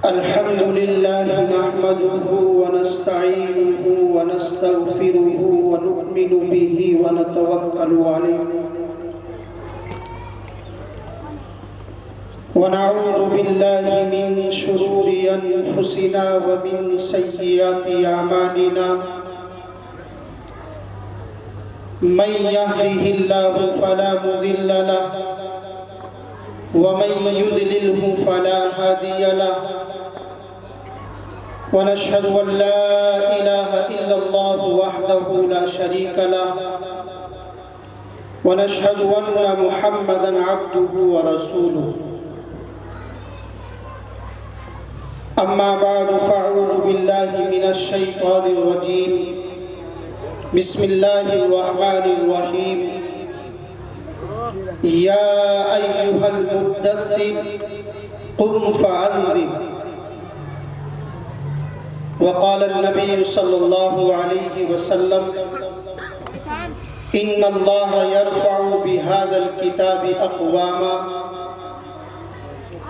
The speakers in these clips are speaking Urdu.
الحمد لله نحمده ونستعينه ونستغفره ونؤمن به ونتوكل عليه ونعوذ بالله من شرور أنفسنا ومن سيئات أعمالنا من يهده الله فلا مضل له ومن يضلله فلا هادي له ونشهد أن لا إله إلا الله وحده لا شريك له ونشهد أن محمدا عبده ورسوله أما بعد فأعوذ بالله من الشيطان الرجيم بسم الله الرحمن الرحيم يا أيها المدثر قم فأنذر وقال النبي صلى الله عليه وسلم إن الله يرفع بهذا الكتاب أقواما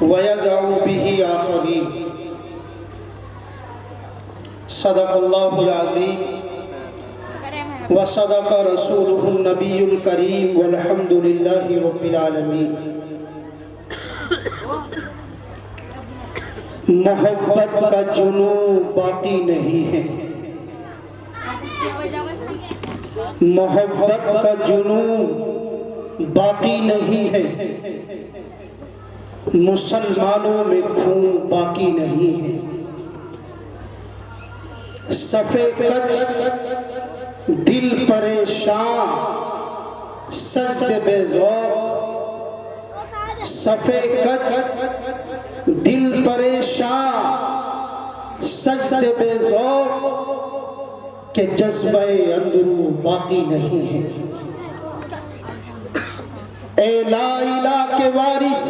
ويدعو به آخرين صدق الله العظيم وصدق رسوله النبي الكريم والحمد لله رب العالمين محبت کا جنون باقی نہیں ہے محبت کا جنون باقی نہیں ہے مسلمانوں میں خون باقی نہیں ہے صفے کج دل پریشان سجد بے ذوق صفے کج دل پریشان سجد بے ذوق کہ جذبہ اندرو باقی نہیں ہے اے لا الہ کے وارث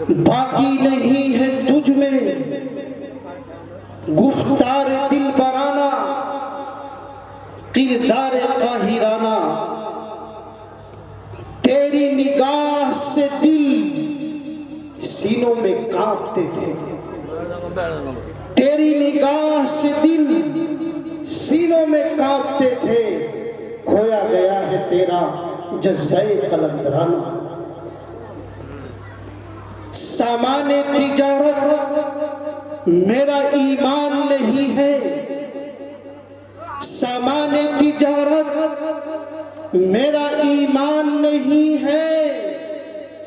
باقی نہیں ہے تجھ میں گفتار دل برانا کردار قاہرانہ تیری نگاہ سے دل سینوں میں کانپتے تھے تیری نگاہ سے دل سینوں میں کانپتے تھے کھویا گیا ہے تیرا جذبہ قلندرانہ سامان تجارت میرا ایمان نہیں ہے سامان تجارت میرا ایمان نہیں ہے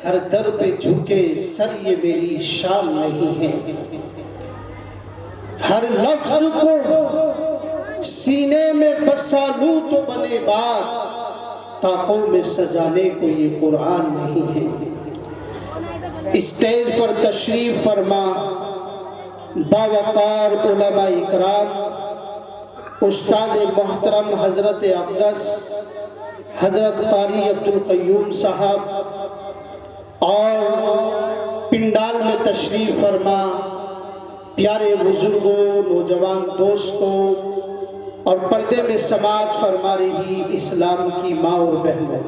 ہر در پہ جھکے سر یہ میری شان نہیں ہے ہر لفظ کو سینے میں بسا لوں تو بنے بات طاقوں میں سجانے کو یہ قرآن نہیں ہے اسٹیج پر تشریف فرما باوقار علماء اکرام استاد محترم حضرت اقدس حضرت قاری عبدالقیوم صاحب اور پنڈال میں تشریف فرما پیارے بزرگوں نوجوان دوستوں اور پردے میں سماعت فرما رہی اسلام کی ماں اور بہنوں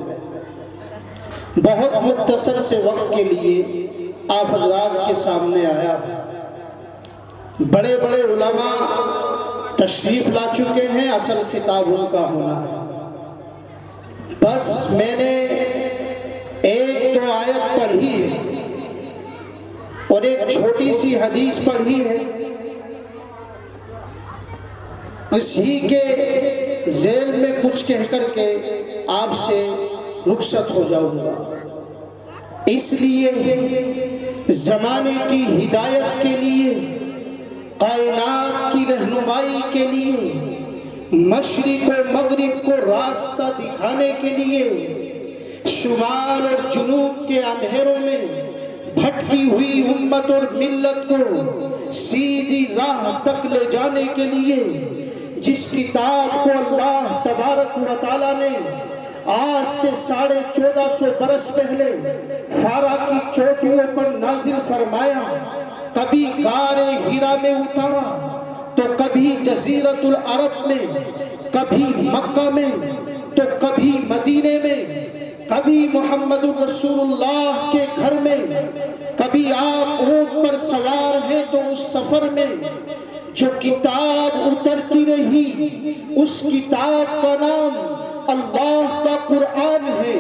بہت مختصر سے وقت کے لیے آپ حضرات کے سامنے آیا بڑے بڑے علماء تشریف لا چکے ہیں اصل خطاب ان کا ہونا ہے بس میں نے ایک دو آیت پڑھی ہے اور ایک چھوٹی سی حدیث پڑھی ہے اسی کے ذیل میں کچھ کہہ کر کے آپ سے رخصت ہو جاؤں گا اس لیے زمانے کی ہدایت کے لیے کائنات کی رہنمائی کے لیے مشرق و مغرب کو راستہ دکھانے کے لیے شمال اور جنوب کے اندھیروں میں بھٹکی ہوئی امت اور ملت کو سیدھی راہ تک لے جانے کے لیے جس کتاب کو اللہ تبارک و تعالیٰ نے آج سے 1450 برس پہلے فارا کی چوٹیوں پر نازل فرمایا کبھی غار ہیرا میں اتارا تو کبھی جزیرت العرب میں کبھی مکہ میں تو کبھی مدینے میں، کبھی محمد رسول اللہ کے گھر میں، کبھی آپ اونٹ پر سوار ہیں تو اس سفر میں جو کتاب اترتی رہی اس کتاب کا نام اللہ کا قرآن ہے،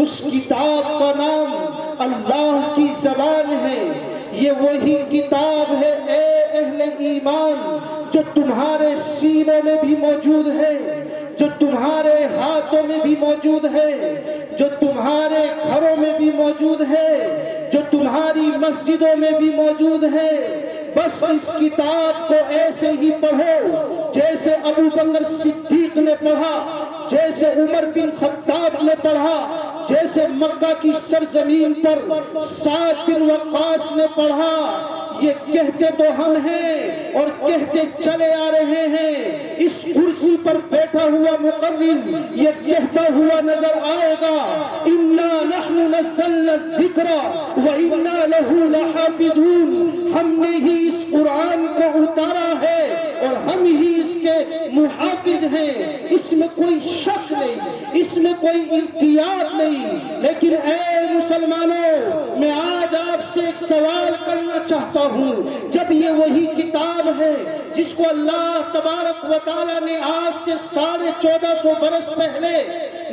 اس کتاب کا نام اللہ کی زبان ہے۔ یہ وہی کتاب ہے اے اہل ایمان جو تمہارے سینوں میں بھی موجود ہے، جو تمہارے ہاتھوں میں بھی موجود ہے، جو تمہارے گھروں میں بھی موجود ہے، جو تمہاری مسجدوں میں بھی موجود ہے۔ بس اس کتاب کو ایسے ہی پڑھو جیسے ابو بکر صدیق نے پڑھا، جیسے عمر بن خطاب نے پڑھا، جیسے مکہ کی سرزمین پر سعد بن وقاص نے پڑھا۔ یہ کہتے تو ہم ہیں اور کہتے چلے آ رہے ہیں، اس کرسی پر بیٹھا ہوا مقرر یہ کہتا ہوا نظر آئے گا، اِنَّا نَحْنُ نَزَّلْنَا الذِّكْرَ وَإِنَّا لَهُ لَحَافِظُونَ۔ ہم نے ہی اس قرآن کو اتارا ہے اور ہم ہی اس کے محافظ ہیں۔ اس میں کوئی شک نہیں، اس میں کوئی احتیاط نہیں۔ لیکن اے مسلمانوں، میں آج آپ سے ایک سوال کرنا چاہتا ہوں، جب یہ وہی کتاب ہے جس کو اللہ تبارک و تعالی نے آج سے 1450 برس پہلے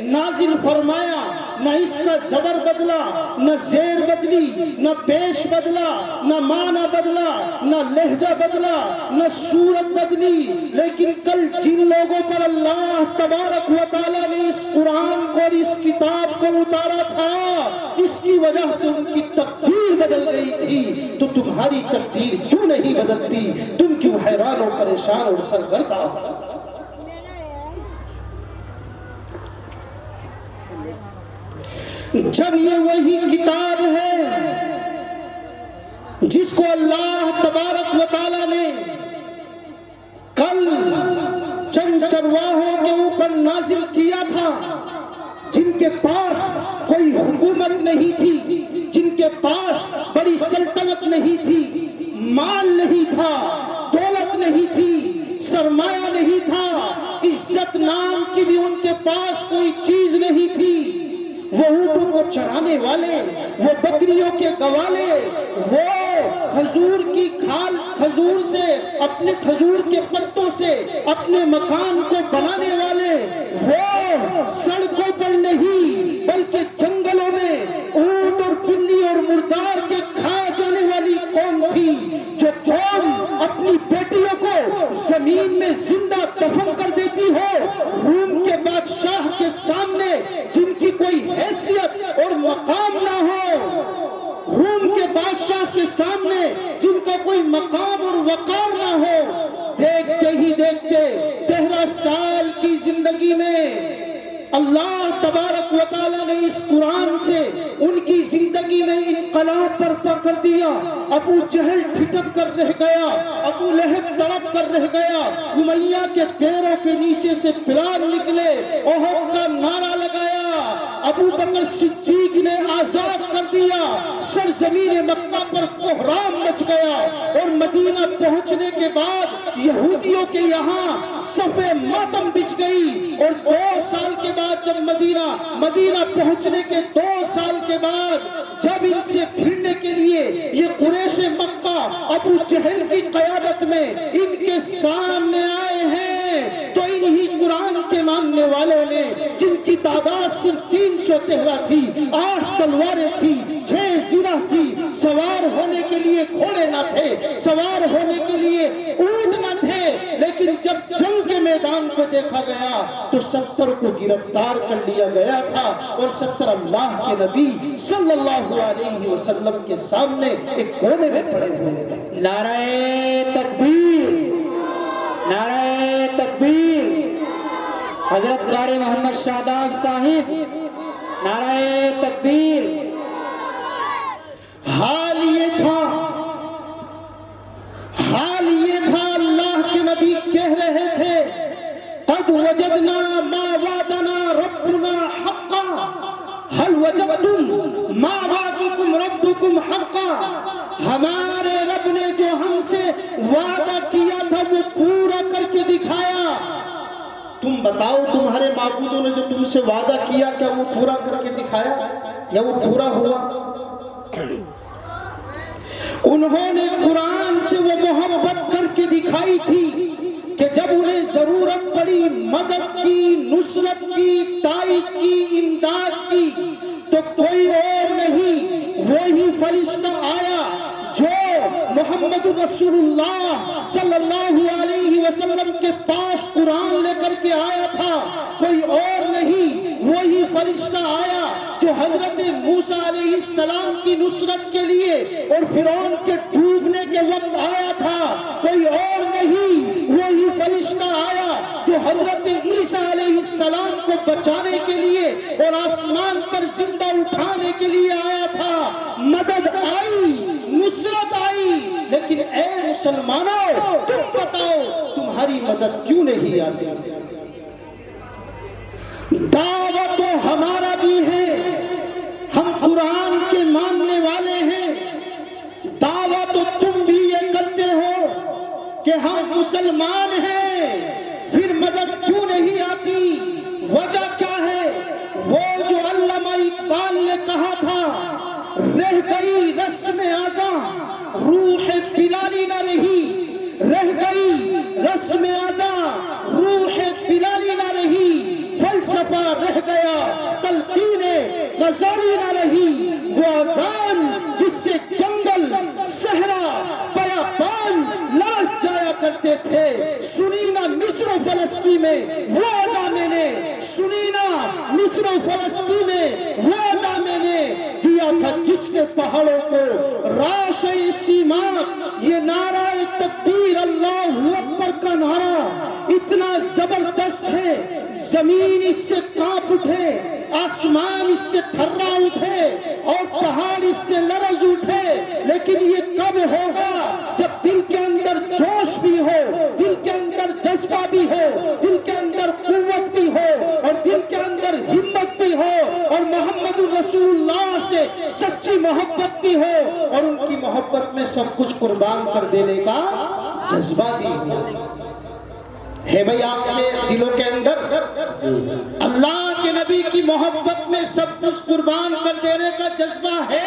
نازل فرمایا، نہ اس کا زبر بدلا، نہ زیر بدلی، نہ پیش بدلا، نہ معنی بدلا، نہ لہجہ بدلا، نہ صورت بدلی، لیکن کل جن لوگوں پر اللہ تبارک و تعالی نے اس قرآن کو اور اس کتاب کو اتارا تھا، اس کی وجہ سے ان کی تقدیر بدل گئی تھی، تو تمہاری تقدیر کیوں نہیں بدلتی؟ تم کیوں حیران و پریشان اور سرگردہ؟ جب یہ وہی کتاب ہے جس کو اللہ تبارک و تعالی نے کل چند چرواہوں کے اوپر نازل کیا تھا، جن کے پاس کوئی حکومت نہیں تھی، جن کے پاس بڑی سلطنت نہیں تھی، مال نہیں تھا، دولت نہیں تھی، سرمایہ نہیں تھا، عزت نام کی بھی ان کے پاس کوئی چیز نہیں تھی، وہ اونٹوں کو چرانے والے، وہ بکریوں کے گوالے، وہ کھجور کی کھال، کھجور سے، اپنے کھجور کے پتوں سے اپنے مکان کو بنانے والے، وہ سڑکوں پر نہیں بلکہ جنگلوں میں اونٹ اور بلی اور مردار کے کھائے جانے والی قوم تھی، جو قوم اپنی بیٹیوں کو زمین میں زندہ دفن کر دیتی ہو، روم کے بادشاہ کے سامنے جن کی کوئی حیثیت اور مقام نہ ہو، روم کے بادشاہ کے سامنے جن کا کوئی مقام اور وقار نہ ہو، دیکھتے ہی دیکھتے 13 سال کی زندگی میں اللہ تبارک و تعالیٰ نے اس قرآن سے ان کی زندگی میں انقلاب برپا کر دیا۔ ابو جہل ٹھٹک کر رہ گیا، ابو لہب تڑپ کر رہ گیا، امیہ کے پیروں کے نیچے سے پلار نکلے، احد کا نعرہ لگایا، ابو بکر صدیق نے آزاد کر دیا، سرزمین مکہ پر کوہرام مچ گیا، اور مدینہ پہنچنے کے بعد یہودیوں کے یہاں صفِ ماتم بچھ گئی، اور 2 سال کے بعد جب مدینہ پہنچنے کے 2 سال کے بعد جب ان سے بھیڑنے کے لیے یہ قریش مکہ ابو جہل کی قیادت میں ان کے سامنے آئے ہیں، تو انہی قرآن کے ماننے والوں نے، جن کی تعداد صرف 313 تھی، 8 تلواریں تھی، 6 زرہ تھی، سوار ہونے کے لیے گھوڑے نہ تھے، سوار ہونے کے لیے اونٹ نہ تھے، لیکن جب جنگ کے میدان کو دیکھا گیا تو 70 کو گرفتار کر لیا گیا تھا، اور 70 اللہ کے نبی صلی اللہ علیہ وسلم کے سامنے ایک کونے میں پڑے ہوئے تھے۔ نعرہ تکبیر، نعرہ تکبیر، حضرت قاری محمد شاداب صاحب، نعرہ تکبیر۔ حال یہ تھا اللہ کے نبی کہہ رہے تھے، قد وجدنا ما وعدنا ربنا حقا هل وجدتم ما وعدكم ربكم حقا۔ ہمارے رب نے جو ہم سے وعدہ کیا تھا وہ پورا کر کے دکھایا، تم بتاؤ تمہارے معبودوں نے جو تم سے وعدہ کیا کیا وہ پورا کر کے دکھایا یا وہ پورا ہوا؟ انہوں نے قرآن سے وہ محبت کر کے دکھائی تھی کہ جب انہیں ضرورت پڑی مدد کی، نصرت کی، تائید کی، امداد کی، تو کوئی اور نہیں وہی فرشتہ آیا جو محمد رسول اللہ صلی اللہ علیہ وسلم کے پاس قرآن لے کر کے آیا تھا، کوئی اور نہیں وہی فرشتہ آیا جو حضرت موسیٰ علیہ السلام کی نصرت کے لیے اور فرعون کے ڈوبنے کے وقت آیا تھا، کوئی اور نہیں وہی فرشتہ آیا جو حضرت عیسیٰ علیہ السلام کو بچانے کے لیے اور آسمان پر زندہ اٹھانے کے لیے آیا تھا۔ مدد آئی، نصرت آئی، لیکن اے مسلمانوں تم بتاؤ تمہاری مدد کیوں نہیں آتی؟ دعوت تو ہمارا بھی ہے، ہم قرآن کے ماننے والے ہیں، دعوت تو تم بھی یہ کرتے ہو کہ ہم مسلمان ہیں، پھر مدد کیوں نہیں آتی؟ وجہ کیا ہے؟ وہ جو علامہ اقبال نے کہا تھا، رہ گئی رسم آزاں روح بلالی نہ رہی، رہ گئی رسم آزاں روح بلالی نہ رہی، فلسفہ رہ گیا تلقین غزالی نہ رہی، وہ اذان جس سے جنگل صحرا بیابان لرز جایا کرتے تھے، سنی نہ مصر و فلسطین میں وہ ادا میں نے، سنی نہ مصر و فلسطین میں وہ ادا میں نے دیا تھا جس نے پہاڑوں کو راش سیماک، یہ نعرہ تکبیر اللہ اکبر کا نعرہ اتنا زبردست ہے، زمین اس سے کانپ اٹھے، آسمان اس سے تھرا اٹھے اور پہاڑ اس سے لرز اٹھے، لیکن یہ کب ہوگا؟ جب دل کے اندر جوش بھی ہو، دل کے اندر جذبہ بھی ہو، دل کے اندر قوت بھی ہو اور دل کے اندر ہمت بھی ہو اور محمد رسول اللہ سے سچی محبت بھی ہو اور ان کی محبت میں سب کچھ قربان کر دینے کا جذبہ بھی ہو۔ ہے بھئی آپ کے دلوں کے اندر اللہ کے نبی کی محبت میں سب کچھ قربان کر دینے کا جذبہ ہے؟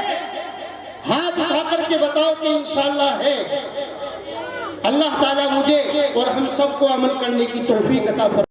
ہاتھ اٹھا کر کے بتاؤ کہ انشاءاللہ ہے۔ اللہ تعالیٰ مجھے اور ہم سب کو عمل کرنے کی توفیق عطا فرمائے۔